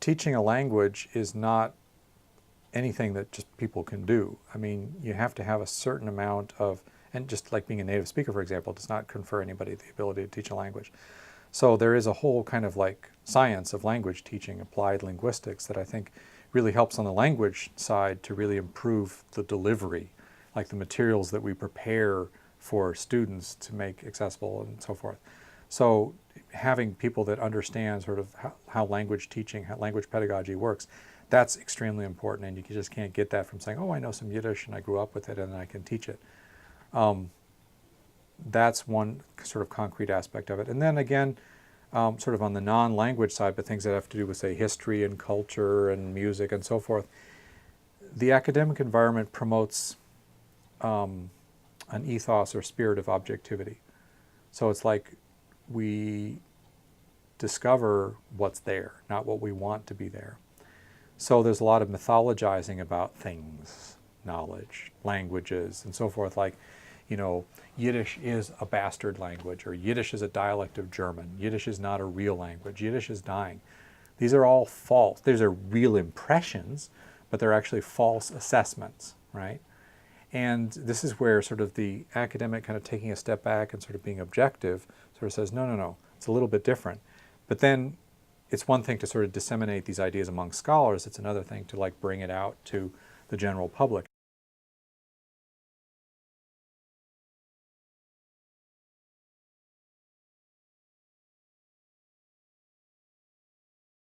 teaching a language is not anything that just people can do. I mean, you have to have a certain amount of, and just like being a native speaker, for example, does not confer anybody the ability to teach a language. So there is a whole kind of like science of language teaching, applied linguistics, that I think really helps on the language side to really improve the delivery, like the materials that we prepare for students to make accessible and so forth. So having people that understand sort of how language teaching, how language pedagogy works, that's extremely important, and you just can't get that from saying, oh, I know some Yiddish and I grew up with it and I can teach it. That's one sort of concrete aspect of it. And then again, sort of on the non-language side, but things that have to do with, say, history and culture and music and so forth, the academic environment promotes an ethos or spirit of objectivity. So it's like we discover what's there, not what we want to be there. So there's a lot of mythologizing about things, knowledge, languages, and so forth, like, you know, Yiddish is a bastard language, or Yiddish is a dialect of German. Yiddish is not a real language. Yiddish is dying. These are all false. These are real impressions, but they're actually false assessments, right? And this is where sort of the academic kind of taking a step back and sort of being objective sort of says, no, no, no, it's a little bit different. But then it's one thing to sort of disseminate these ideas among scholars. It's another thing to like bring it out to the general public.